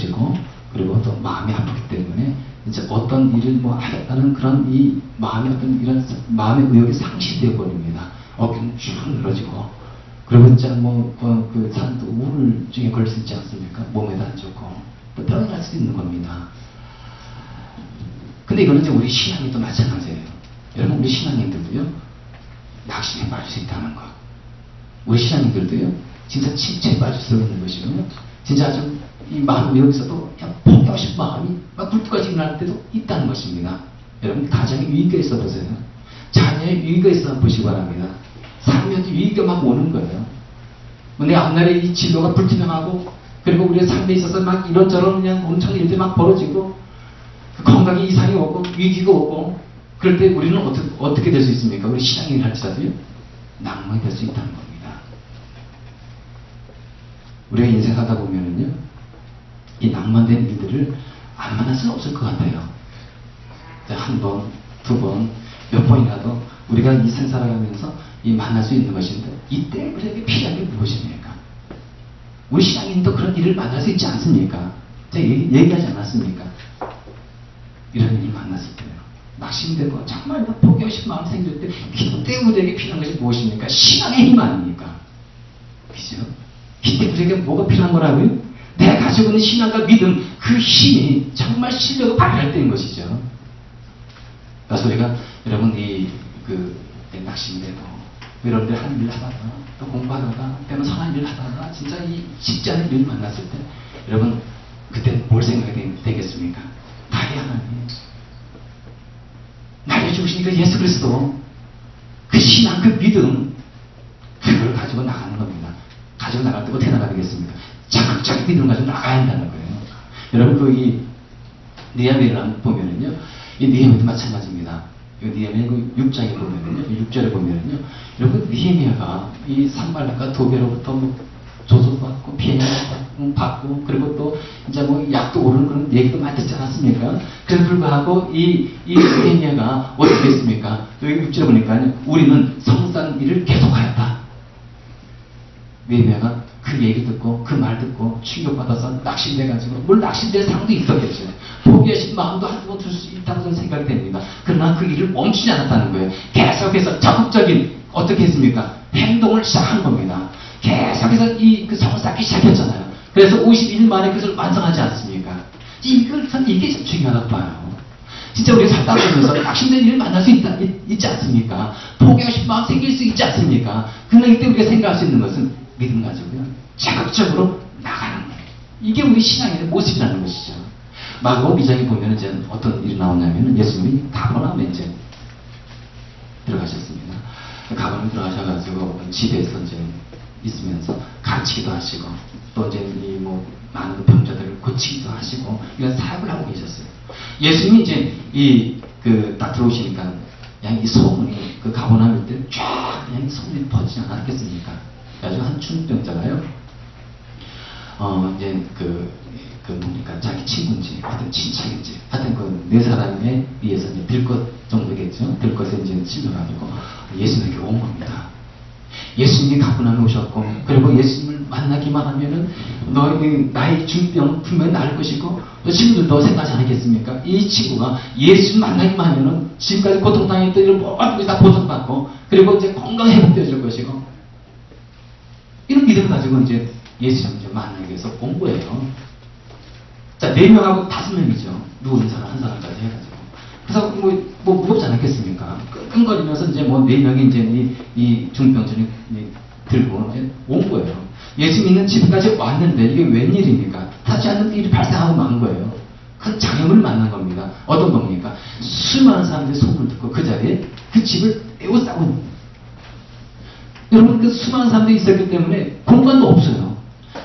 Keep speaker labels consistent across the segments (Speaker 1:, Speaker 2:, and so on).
Speaker 1: 늘어지고 그리고 또 마음이 아프기 때문에 이제 어떤 일을 뭐 하겠다는 그런 이 마음의 어떤 이런 마음의 의욕이 상실되어 버립니다. 어깨는 쭉 늘어지고 그리고 진짜 그 사람도 우울증에 걸릴 수 있지 않습니까? 몸에도 안 좋고 또 병이 날 수도 있는 겁니다. 근데 이거는 이제 우리 신앙이 또 마찬가지예요. 여러분 우리 신앙인들도요 낙심에 빠질 수 있다는 것. 우리 신앙인들도요 진짜 침체에 빠질 수 있는 것이고요. 진짜 아주 이 마음 여기서도 그냥 포기하고 싶은 마음이 막 굴뚝까지 일어날 때도 있다는 것입니다. 여러분 가정에 위기가 있어 보세요. 자녀의 위기가 있어 보시기 바랍니다. 삶에도 위기가 막 오는 거예요. 근데 앞날에 이 진로가 불투명하고 그리고 우리의 삶에 있어서 막 이런저런 그냥 엄청 일들이 막 벌어지고 건강에 이상이 오고 위기가 오고 그럴 때 우리는 어떻게 될 수 있습니까? 우리 신앙인을 할지라도요 낭망이 될 수 있다는 겁니다. 우리가 인생하다 보면은요 이 낭만된 일들을 안 만날 수는 없을 것 같아요. 한 번, 두 번, 몇 번이라도 우리가 이 생 살아가면서 이 만날 수 있는 것인데 이때 우리에게 필요한 게 무엇입니까? 우리 신앙인도 그런 일을 만날 수 있지 않습니까? 제가 얘기하지 않았습니까? 이런 일을 만났을 때요. 낙심되고 정말 포기하고 싶은 마음이 생길 때 그때 우리에게 필요한 것이 무엇입니까? 신앙의 힘 아닙니까? 그죠? 이때 우리에게 뭐가 필요한 거라고요? 내가 가지고 있는 신앙과 믿음 그 힘이 정말 실력을 발휘할 때인 것이죠. 그래서 우리가 여러분 낙심되고 여러분들 하는 일을 하다가 또 공부하다가 때문에 선한 일을 하다가 진짜 이 쉽지 않은 일을 만났을 때 여러분 그때 뭘 생각이 되겠습니까? 나의 하나님 나를 주시니까 예수 그리스도 그 신앙 그 믿음 그걸 가지고 나가는 겁니다. 가지고 나갈 때 어떻게 나가야 되겠습니까? 자극적인 믿음을 가지고 나가야 한다는 거예요. 여러분 이 느헤미야를 보면은요 이 느헤미야도 마찬가지입니다. 느헤미야 6장에 보면은요 6절에 보면은요 여러분 느헤미야가 이 산발락과 도배로부터 조소도 받고 피해를 받고 그리고 또 이제 약도 오르는 그런 얘기도 많이 듣지 않았습니까? 그래서 불구하고 이 느헤미야가 어떻게 했습니까? 여기 6절에 보니까 우리는 성산 일을 계속하였다. 느헤미야가 그 얘기 듣고 그 말 듣고 충격받아서 낙심돼가지고 물론 낙심될 상황도 있었겠죠. 포기하신 마음도 한두 번 들 수 있다고 저는 생각이 됩니다. 그러나 그 일을 멈추지 않았다는 거예요. 계속해서 적극적인 어떻게 했습니까? 행동을 시작한 겁니다. 계속해서 그 성을 쌓기 시작했잖아요. 그래서 51일 만에 그것을 완성하지 않습니까? 이게 좀 중요하다고 봐요. 진짜 우리가 살다 보면서 낙심된 일을 만날 수 있지 않습니까? 포기하고 싶은 마음 생길 수 있지 않습니까? 그러나 이때 우리가 생각할 수 있는 것은 믿음 가지고요. 자극적으로 나가는 거예요. 이게 우리 신앙의 모습이라는 것이죠. 마가복음 2장에 보면 이제 어떤 일이 나오냐면 예수님이 가버나움에 이제 들어가셨습니다. 가버나움에 들어가셔가지고 집에서 이제 있으면서 가르치기도 하시고 또 이제 많은 병자들을 고치기도 하시고 이런 사역을 하고 계셨어요. 예수님이 이제 딱 들어오시니까 그냥 이 소문이 그 가버나움일 때 쫙 그냥 소문이 퍼지지 않았겠습니까? 아주 한 중병자가요. 이제 뭡니까 자기 친구인지 하여튼 친척인지 하여튼 그 네 사람에 의해서 이제 들것 정도겠죠. 들것에 이제 실려가지고 예수님에게 온 겁니다. 예수님이 가버나움에 오셨고 그리고 예수님을 만나기만 하면은 나의 중병 분명히 나을 것이고 또 친구들도 생각하지 않겠습니까? 이 친구가 예수님 만나기만 하면은 지금까지 고통당했던 이런 모든 것이 다 보상받고 그리고 이제 건강 회복되어질 것이고 이런 믿음을 가지고 이제 예수님을 이제 만나기 위해서 온 거예요. 자, 4명하고 5명이죠. 누운 사람 한 사람까지 해가지고. 그래서 무겁지 않았겠습니까? 끙끙거리면서 이제 4명이 이제 이 중병증이 들고 이제 온 거예요. 예수 믿는 집까지 왔는데 이게 웬일입니까? 타지 않는 일이 발생하고 만 거예요. 큰 장애물을 만난 겁니다. 어떤 겁니까? 수많은 사람들이 소문을 듣고 그 자리에 그 집을 에워싸고 있는 거예요. 여러분 그 수많은 사람들이 있었기 때문에 공간도 없어요.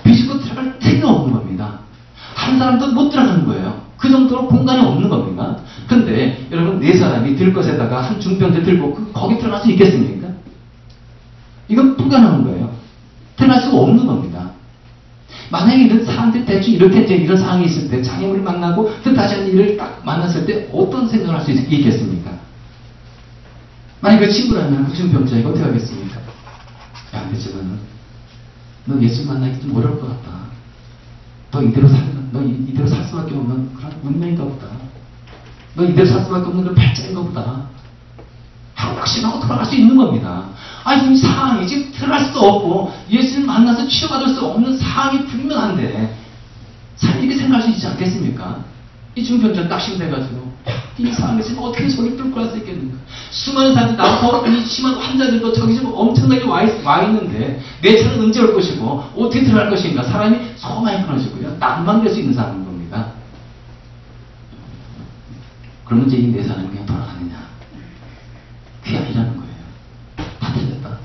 Speaker 1: 비집고 들어갈 틈이 없는 겁니다. 한 사람도 못 들어가는 거예요. 그 정도로 공간이 없는 겁니다. 근데 여러분 4사람이 들것에다가 한 중병자 들고 거기 들어갈 수 있겠습니까? 이건 불가능한 거예요. 들어갈 수가 없는 겁니다. 만약에 이런 사람들이 대충 이렇게 이런 상황이 있을 때 장애물을 만나고 뜻하지 않는 일을 딱 만났을 때 어떤 생각을 할 수 있겠습니까? 만약에 그 친구라면 그 중병자가 어떻게 하겠습니까? 야, 근데 저거는 너 예수 만나기 좀 어려울 것 같다. 너 이대로 살면, 너 이대로 살 수밖에 없는 그런 운명인가 보다. 너 이대로 살 수밖에 없는 그런 발자인가 보다. 확신하고 돌아갈 수 있는 겁니다. 아니, 이 상황이 지금 들어갈 수도 없고, 예수를 만나서 치료받을 수 없는 상황이 분명한데, 사람이 이렇게 생각할 수 있지 않겠습니까? 이 중병자 딱심돼가지고, 이 상황에서 지금 어떻게 소리 뚫고 할 수 있겠는가? 수많은 사람들, 나보고 이 심한 환자들도 저기 지금 엄청나게 와 있는데, 내 차는 언제 올 것이고, 어떻게 들어갈 것인가? 사람이 소망이 끊어지고요. 낭만될 수 있는 사람인 겁니다. 그러면 이제 이 내 사람이 그냥 돌아가느냐? 그게 아니라는 거예요. 다 틀렸다.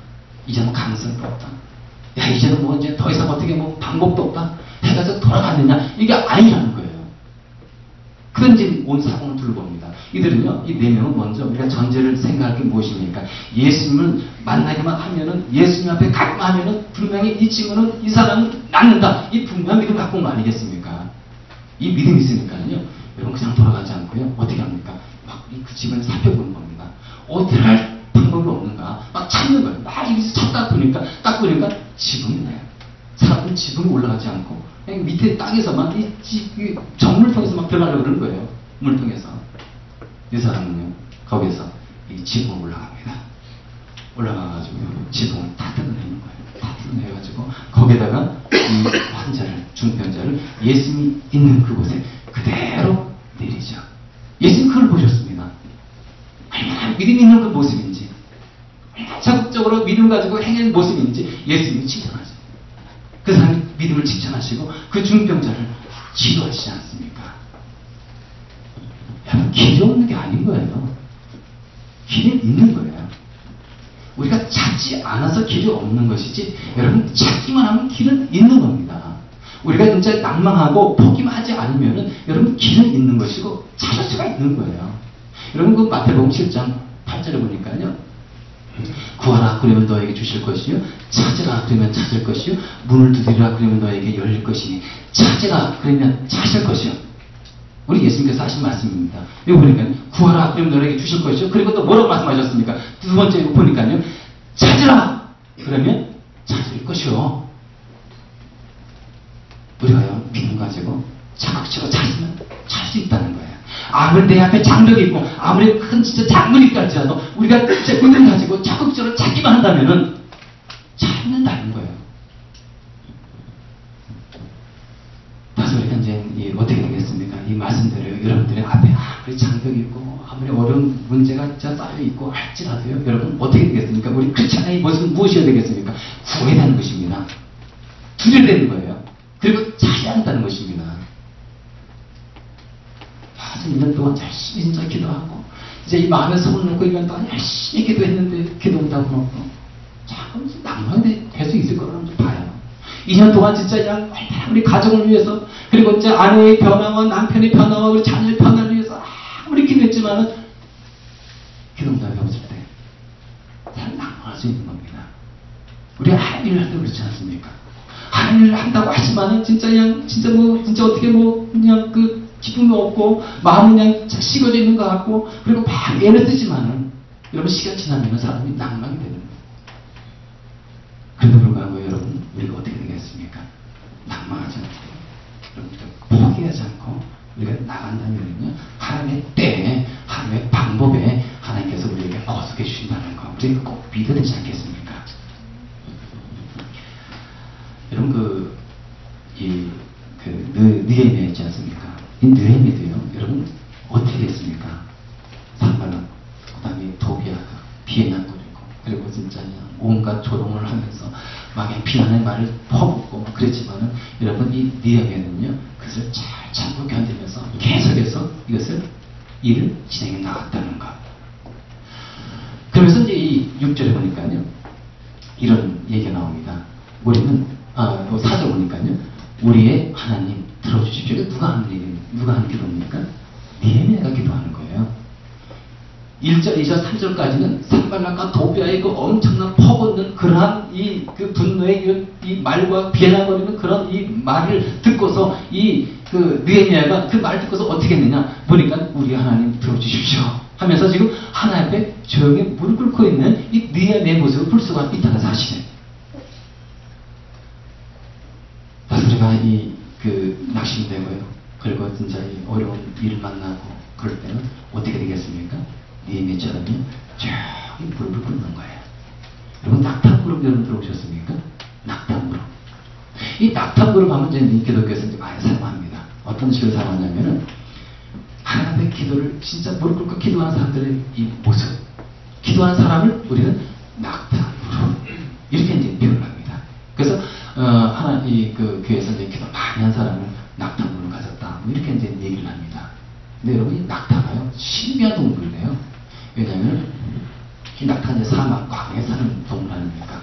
Speaker 1: 이제는 가능성도 없다. 야, 이제는 뭐 이제 더 이상 어떻게 뭐 방법도 없다. 해가지고 돌아가느냐? 이게 아니라는 거예요. 그런 이제 온 사건을 둘러봅니다. 이들은요, 이 네 명은 먼저 우리가 전제를 생각할 게 무엇입니까? 예수님을 만나기만 하면은, 예수님 앞에 가기만 하면은, 분명히 이 친구는, 이 사람은 낫는다. 이 분명한 믿음 갖고 온 거 아니겠습니까? 이 믿음이 있으니까요, 여러분 그냥 돌아가지 않고요, 어떻게 합니까? 막 그 집을 살펴보는 겁니다. 어떻게 할 방법이 없는가? 막 찾는 거예요. 막 여기서 찾다 보니까, 딱 보니까 지붕이 나요. 사람은 지붕이 올라가지 않고, 그냥 밑에 땅에서만, 이 정물 통해서 막 들어가려고 그러는 거예요. 물 통해서. 이 사람은요, 거기에서 이 지붕을 올라갑니다. 올라가가지고 지붕을 다 뜯어내는 거예요. 다 뜯어내가지고, 거기에다가 이 환자를, 중병자를 예수님이 있는 그곳에 그대로 내리죠. 예수님 그걸 보셨습니다. 얼마나 믿음 있는 그 모습인지, 얼마나 적극적으로 믿음 가지고 행하는 모습인지 예수님이 칭찬하죠. 그 사람이 믿음을 칭찬하시고 그 중병자를 치료하시지 않습니까? 여러분, 길이 없는 게 아닌 거예요. 길이 있는 거예요. 우리가 찾지 않아서 길이 없는 것이지, 여러분 찾기만 하면 길은 있는 겁니다. 우리가 진짜 낭망하고 포기만 하지 않으면은 여러분 길은 있는 것이고 찾을 수가 있는 거예요. 여러분 그 마태복음 7장 8절에 보니까요, 구하라 그러면 너에게 주실 것이요, 찾으라 그러면 찾을 것이요, 문을 두드리라 그러면 너에게 열릴 것이니 찾으라 그러면 찾을 것이요. 우리 예수님께서 하신 말씀입니다. 여기 보니까 구하라 그러면 너에게 주실 것이요, 그리고 또 뭐라고 말씀하셨습니까? 두 번째 보니까요, 찾으라 그러면 찾을 것이요. 우리가요, 믿음 가지고 적극적으로 찾으면 찾을 수 있다는 거예요. 아무리 내 앞에 장벽이 있고, 아무리 큰 진짜 장문이 있다 할지라도, 우리가 진짜 믿음 가지고 적극적으로 찾기만 한다면은 찾는다는 거예요. 다시 우리가 이제 어떻게 되겠습니까? 이 말씀대로 여러분들의 앞에 아무리 장벽이 있고, 아무리 어려운 문제가 진짜 쌓여 있고 할지라도요, 여러분 어떻게 되겠습니까? 우리 크리스찬의 모습은 무엇이어야 되겠습니까? 구해야 되는 것입니다. 두려야 되는 거예요. 그리고 찾아야 한다는 것입니다. 1년 동안 열심히 진짜 기도하고, 이제 이 마음에 손을 놓고 1년 동안 열심히 기도했는데 기도응답은 없고, 자꾸 낭만이 될 수 있을 거라고 봐요. 2년 동안 진짜 그냥 우리 가정을 위해서, 그리고 이제 아내의 변화와 남편의 변화와 우리 자녀의 변화를 위해서 아무리 기도했지만은 기도응답이 없을 때 잘 낭만할 수 있는 겁니다. 우리가 하나님 일을 할 때 그렇지 않습니까? 하나님 일을 한다고 하지만은 진짜 그냥 진짜 뭐 진짜 어떻게 뭐 그냥 그 기쁨도 없고, 마음은 그냥 식어져 있는 것 같고, 그리고 막 애를 쓰지만은, 여러분 시간 지나면 사람이 낭만이 되는 거예요. 그래도 불구하고 여러분, 우리가 어떻게 되겠습니까? 낭만하지 않고, 여러분들 포기하지 않고, 우리가 나간다면요, 하나님의 때에, 하나님의 방법에 하나님께서 우리에게 거듭해 주신다는 거, 우리가 꼭 믿어야 되지 않겠습니까? 여러분 느헤미야 있지 않습니까? 이 느헤미도요, 여러분 어떻게 됐습니까? 산발락, 그 다음에 도비아가 비아냥거리고, 그리고 진짜 온갖 조롱을 하면서 막 비난의 말을 퍼붓고 그랬지만은, 여러분 이 느헤미야는요, 그것을 잘 참고 견디면서 계속해서 이것을 일을 진행해 나갔다는 것. 그러면서 이제 이 6절에 보니까요, 이런 얘기가 나옵니다. 우리는 또 4절 보니까요, 우리의 하나님 들어주십시오. 이거 누가 하는 기도입니까? 느헤미야가 기도하는 거예요. 1절, 2절, 3절까지는 산발락과 도비아의 그 엄청난 퍼붓는 그러한 그 분노의 이 말과 비난거리는 그런 이 말을 듣고서 그 느헤미야가 그 말 듣고서 어떻게 했느냐 보니까, 우리 하나님 들어주십시오 하면서 지금 하나님 앞에 조용히 무릎 꿇고 있는 이 느헤미야의 모습을 볼 수가 있다는 사실이에요. 우리가 낙심되고요. 그리고 진짜 이 어려운 일을 만나고 그럴 때는 어떻게 되겠습니까? 니에미아처럼요. 저기 무릎을 꿇는 거예요. 여러분 낙타 무릎 여러분 들어오셨습니까? 낙타 무릎. 이 낙타 무릎 하면 이제 기독교에서 이제 많이 사용합니다. 어떤 식으로 사용하냐면은 하나님 앞에 기도를 진짜 무릎 꿇고 기도하는 사람들의 이 모습, 기도하는 사람을 우리는 낙타 무릎 이렇게 이제 표현을 합니다. 그래서 그 교회에서 이제 기도 많이 한 사람을 낙타 무릎을 가졌다 이렇게 이제 얘기를 합니다. 근데 여러분 이 낙타가요 신비한 동물이에요. 왜냐하면 이 낙타는 이제 사막 광야에 사는 동물 아닙니까?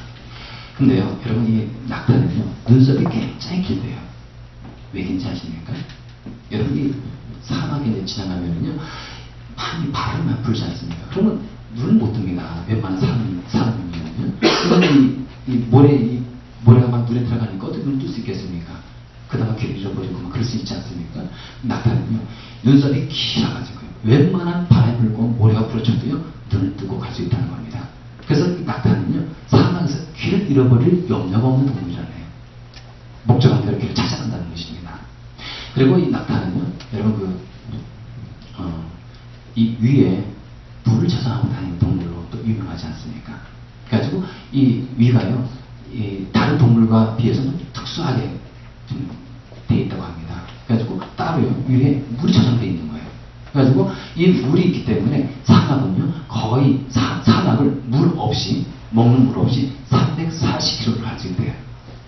Speaker 1: 근데요 여러분 이 낙타는요 눈썹이 굉장히 길대요. 왜 긴지 아십니까? 여러분 이 사막에 이제 지나가면은요 많이 바람만 불지 않습니까? 그러면 눈을 못 뜹니다. 웬만한 사람이면요. 그러면 이 모래가 막 눈에 들어가니까 어떻게 눈을 뜰 수 있겠습니까? 그다가 길을 잃어버리고 막 그럴 수 있지 않습니까? 낙타는요 눈썹이 길어가지고요 웬만한 바람이 불고 모래가 부러져도요 눈을 뜨고 갈 수 있다는 겁니다. 그래서 이 낙타는요 사막에서 길을 잃어버릴 염려가 없는 동물이잖아요. 목적한 대로 길을 찾아간다는 것입니다. 그리고 이 낙타는요 여러분 이 위에 물을 저장하고 다니는 동물로 또 유명하지 않습니까? 그래가지고 이 위가요 이 다른 동물과 비해서는 특수하게 좀 돼 있다고 합니다. 그래가지고 따로요 위에 물이 저장되어 있는 거예요. 그래가지고 이 물이 있기 때문에 사막은요 거의 사막을 물 없이 먹는 물 없이 340km를 갈 수 있대요.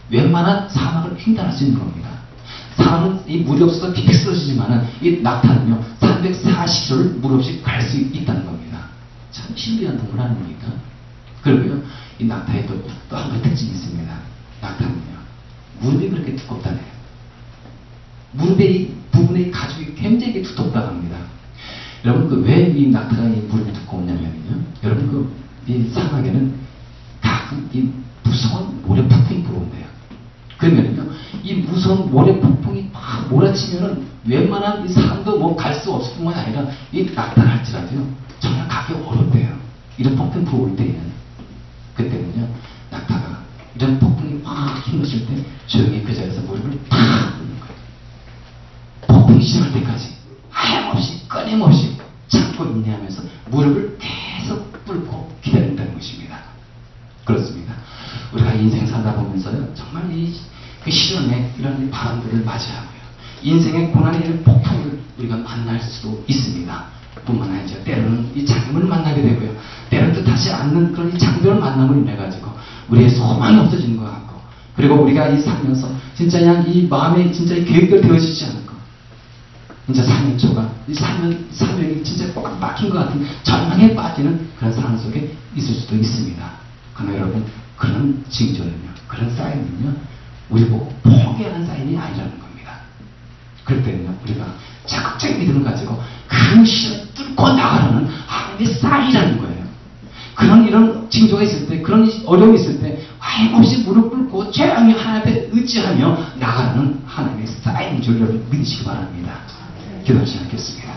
Speaker 1: 웬만한 사막을 횡단할 수 있는 겁니다. 사람은 이 물이 없어서 픽픽 쓰러지지만은 이 낙타는요 340km를 물 없이 갈 수 있다는 겁니다. 참 신비한 동물 아닙니까? 그리고요 이 낙타에 또 한 가지 특징이 있습니다. 낙타는요 무릎이 그렇게 두껍다네요. 무릎의 이 부분의 가죽이 굉장히 두껍다고 합니다. 여러분 왜 이 낙타가 이 무릎이 두꺼우냐면요 여러분 이 사막에는 가끔 이 무서운 모래 폭풍이 불어온대요. 그러면요 이 무서운 모래 폭풍이 막 몰아치면은 웬만한 이 사람도 뭐 갈 수 없을 뿐만 아니라 이 낙타를 할지라도요 정말 가기 어렵대요. 이런 폭풍이 불어올 때에는. 그때는요 낙타가 이런 폭풍이 막 힘들었을 때 조용히 그 자리에서 무릎을 탁 꿇는 거예요. 폭풍이 시작할 때까지 하염없이 끊임없이 참고 인내하면서 무릎을 계속 꿇고 기다린다는 것입니다. 그렇습니다. 우리가 인생 살다 보면서요 정말 그 시련에 이런 바람들을 맞이하고요 인생의 고난의 이런 폭풍을 우리가 만날 수도 있습니다. 뿐만 아니죠. 때로는 이 장애물을 만나게 되고요. 때로는 뜻하지 않는 그런 이 장벽을 만남으로 인해 가지고 우리의 소망이 없어지는 것 같고, 그리고 우리가 이 살면서 진짜 그냥 이 마음에 진짜 이 계획대로 되어지지 않고, 진짜 사명초가 이 사명이 진짜 꽉 막힌 것 같은 절망에 빠지는 그런 상황 속에 있을 수도 있습니다. 그러나 여러분 그런 징조는요, 그런 사인은요, 우리 보고 포기하는 사인이 아니라는 겁니다. 그럴 때는요, 우리가 적극적인 믿음을 가지고 그 시련을 뚫고 나가라는 하나님의 사인이라는 거예요. 그런 이런 징조가 있을 때, 그런 어려움이 있을 때 하염없이 무릎 꿇고 조용히 하나님 앞에 의지하며 나가는 하나님의 사인인 줄 여러분 믿으시기 바랍니다. 기도하지 않겠습니다.